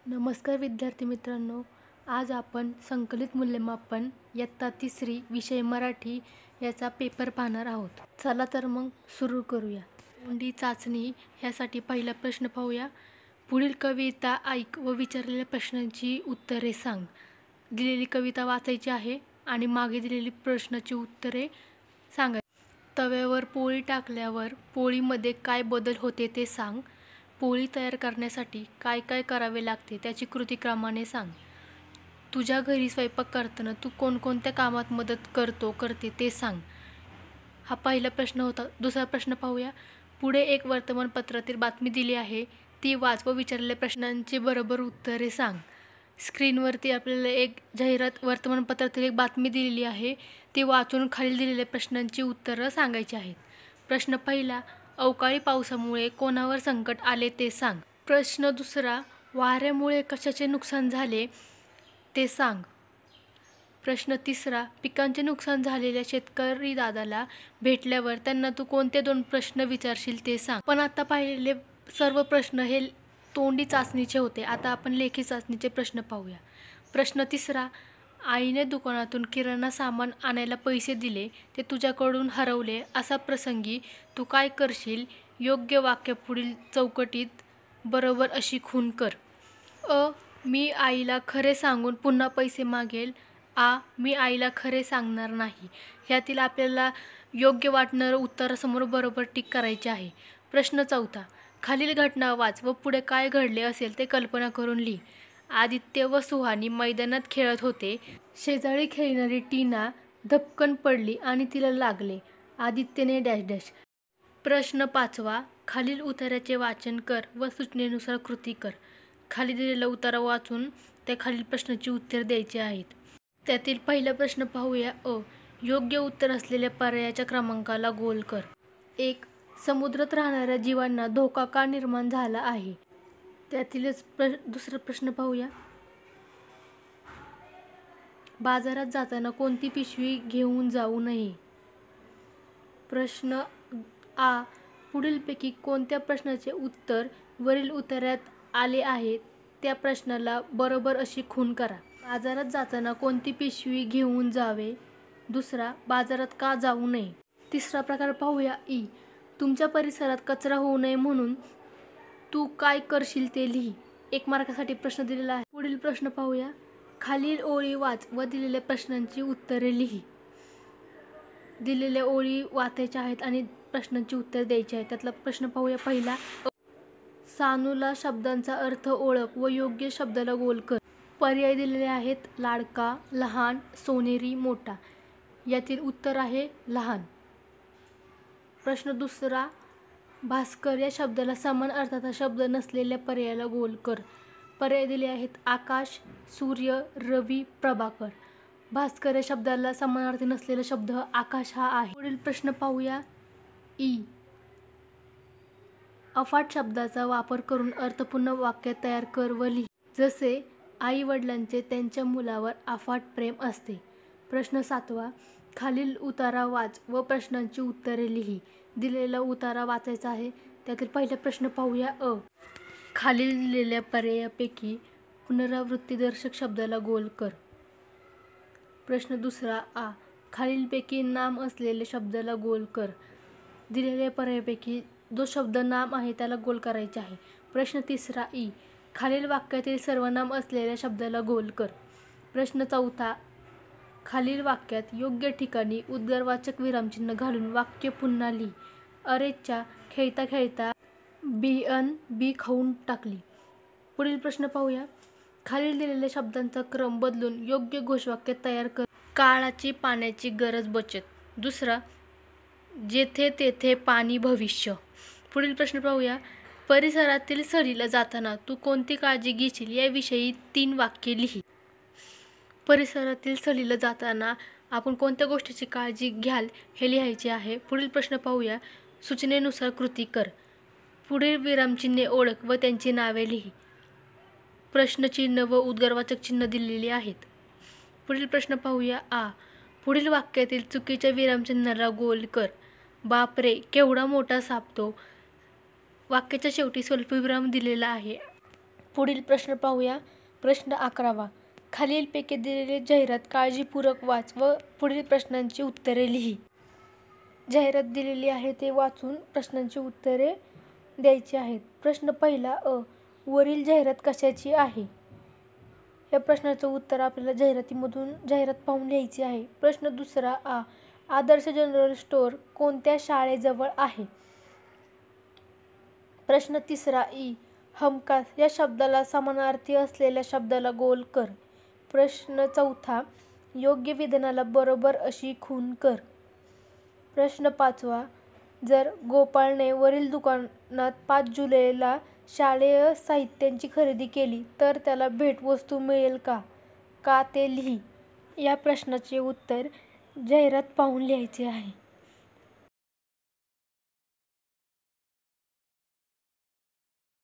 नमस्कार विद्यार्थी मित्रांनो, आज आपण संकलित मूल्यमापन इयत्ता 3री विषय मराठी याचा पेपर पाहणार आहोत. चला तर मग सुरू करूया. तोंडी चाचणी ह्यासाठी पहिला प्रश्न पाहूया. पुढील कविता ऐक व विचारलेल्या प्रश्नांची उत्तरे सांग. दिलेली कविता वाचायची आहे आणि मागे दिलेली प्रश्नाची उत्तरे सांगायची. तव्यावर पोळी टाकल्यावर पोळीमध्ये काय बदल होते ते सांग. पोळी तयार करण्यासाठी काय काय करावे लागते त्याची कृतीक्रमाने सांग. तुझ्या घरी स्वयंपाक करताना तू कोणकोणत्या कामात मदत करते ते सांग. हा पहिला प्रश्न होता. दुसरा प्रश्न पाहूया. पुढे एक वर्तमानपत्रातील बातमी दिली आहे, ती वाच व विचारलेल्या प्रश्नांची बरोबर उत्तरे सांग. स्क्रीनवरती आपल्याला एक जाहिरात वर्तमानपत्रातील एक बातमी दिलेली आहे, ती वाचून खालील दिलेल्या प्रश्नांची उत्तरं सांगायची आहेत. प्रश्न पहिला, अवकाळी पावसामुळे कोणावर संकट आले ते सांग. प्रश्न दुसरा, वाऱ्यामुळे कशाचे नुकसान झाले ते सांग. प्रश्न तिसरा, पिकांचे नुकसान झालेल्या शेतकरी दादाला भेटल्यावर त्यांना तू कोणते 2 प्रश्न विचारशील ते सांग. पण आता पाहिलेले सर्व प्रश्न हे तोंडी चाचणीचे होते. आता आपण लेखी चाचणीचे प्रश्न पाहूया. प्रश्न तिसरा, आईने दुकानातून किराणा सामान आणायला पैसे दिले, ते तुझ्याकडून हरवले, असा प्रसंगी तू काय करशील? योग्य वाक्य पुढील चौकटीत बरोबर अशी खूण कर. अ. मी आईला खरे सांगून पुन्हा पैसे मागेल. आ. मी आईला खरे सांगणार नाही. ह्यातील आपल्याला योग्य वाटणारं उत्तरासमोर बरोबर टिक करायचे आहे. प्रश्न चौथा, खालील घटना वाच व पुढे काय घडले असेल ते कल्पना करून लिही. आदित्य व सुहानी मैदानात खेळत होते. शेजारी खेळणारी टीना धपकन पडली आणि तिला लागले. आदित्यने डॅश डॅश. प्रश्न पाचवा, खालील उताऱ्याचे वाचन कर व सूचनेनुसार कृती कर. खाली दिलेला उतारा वाचून त्या खालील प्रश्नाची उत्तरे द्यायची आहेत. त्यातील पहिला प्रश्न पाहूया. अ. योग्य उत्तर असलेल्या पर्यायाच्या क्रमांकाला गोल कर. 1. समुद्रात राहणाऱ्या जीवांना धोका का निर्माण झाला आहे? त्यातीलच दुसरा प्रश्न पाहूया. बाजारात जाताना कोणती पिशवी घेऊन जाऊ नये? प्रश्न आ. पुढीलपैकी कोणत्या प्रश्नाचे उत्तर वरील उताऱ्यात आले आहे त्या प्रश्नाला बरोबर अशी खूण करा. बाजारात जाताना कोणती पिशवी घेऊन जावे? दुसरा, बाजारात का जाऊ नये? तिसरा प्रकार पाहूया. इ. तुमच्या परिसरात कचरा होऊ नये म्हणून तू काय करशील ते लिही. 1 मार्कासाठी प्रश्न दिलेला आहे. पुढील प्रश्न पाहूया. खालील ओळी वाच व दिलेल्या प्रश्नांची उत्तरे लिही. दिलेल्या ओळी वाचायच्या आहेत आणि प्रश्नांची उत्तरे द्यायची आहेत. त्यातला प्रश्न पाहूया. पहिला, सानूला शब्दांचा अर्थ ओळख व योग्य शब्दाला गोल कर. पर्याय दिलेले आहेत. लाडका, लहान, सोनेरी, मोठा. यातील उत्तर आहे लहान. प्रश्न दुसरा, भास्कर या शब्दाला समान अर्थाचा शब्द नसलेल्या पर्यायाला गोल कर. पर्याय दिले आहेत. आकाश, सूर्य, रवी, प्रभाकर. भास्कर या शब्दाला समानार्थी नसलेला शब्द आकाश हा आहे. पुढील प्रश्न पाहूया. इ. अफाट शब्दाचा वापर करून अर्थपूर्ण वाक्य तयार कर व लिही. जसे, आई वडिलांचे त्यांच्या मुलावर अफाट प्रेम असते. प्रश्न 7वा, खालील उतारा वाच व प्रश्नांची उत्तरे लिही. दिलेला उतारा वाचायचा आहे. त्यातील पहिला प्रश्न पाहूया. अ. खालील दिलेल्या पर्यायापैकी पुनरावृत्तीदर्शक शब्दाला गोल कर. प्रश्न दुसरा. आ. खालीलपैकी नाम असलेल्या शब्दाला गोल कर. दिलेल्या पर्यायापैकी जो शब्द नाम आहे त्याला गोल करायचे आहे. प्रश्न तिसरा. इ. खालील वाक्यातील सर्वनाम असलेल्या शब्दाला गोल कर. प्रश्न चौथा. खालील वाक्यात योग्य ठिकाणी उद्गारवाचक विरामचिन्ह घालून वाक्य पुन्हा लिही. अरेच्चा, खेळता खेळता बिअन बी खाऊन टाकली. पुढील प्रश्न पाहूया. खालील दिलेल्या शब्दांचा क्रम बदलून योग्य घोषवाक्य तयार कर. काळाची पाण्याची गरज बचत. दुसरा, जेथे तेथे पाणी भविष्य. पुढील प्रश्न पाहूया. परिसरातील सहलीला जाताना तू कोणती काळजी घेशील याविषयी 3 वाक्ये लिही. परिसरातील सहलीला जाताना आपण कोणत्या गोष्टीची काळजी घ्याल हे लिहायचे आहे. पुढील प्रश्न पाहूया. सूचनेनुसार कृती कर. पुढील विरामचिन्हे ओळख व त्यांची नावे लिही. प्रश्नचिन्ह व उद्गारवाचक चिन्ह दिलेली आहेत. पुढील प्रश्न पाहूया. आ. पुढील वाक्यातील चुकीच्या विरामचिन्हाला गोल कर. बापरे, केवढा मोठा साप तो. वाक्याच्या शेवटी स्वल्पविराम दिलेला आहे. पुढील प्रश्न पाहूया. प्रश्न 11वा. खालीलपैकी दिलेली जाहिरात काळजीपूर्वक वाच व पुढील प्रश्नांची उत्तरे लिही. जाहिरात दिलेली आहे ते वाचून प्रश्नांची उत्तरे द्यायची आहेत. प्रश्न पहिला अ. वरील जाहिरात कशाची आहे? या प्रश्नाचं उत्तर आपल्याला जाहिरात पाहून लिहायची आहे. प्रश्न दुसरा आ. आदर्श जनरल स्टोअर कोणत्या शाळेजवळ आहे? प्रश्न तिसरा इ. हमखास या शब्दाला समानार्थी असलेल्या शब्दाला गोल कर. प्रश्न चौथा. योग्य विधानाला बरोबर अशी खूण कर. प्रश्न पाचवा. जर गोपाळने वरील दुकानात 5 जुलैला शालेय साहित्याची खरेदी केली तर त्याला भेटवस्तू मिळेल का? का ते लिही. या प्रश्नाचे उत्तर जाहिरात पाहून लिहायचे आहे.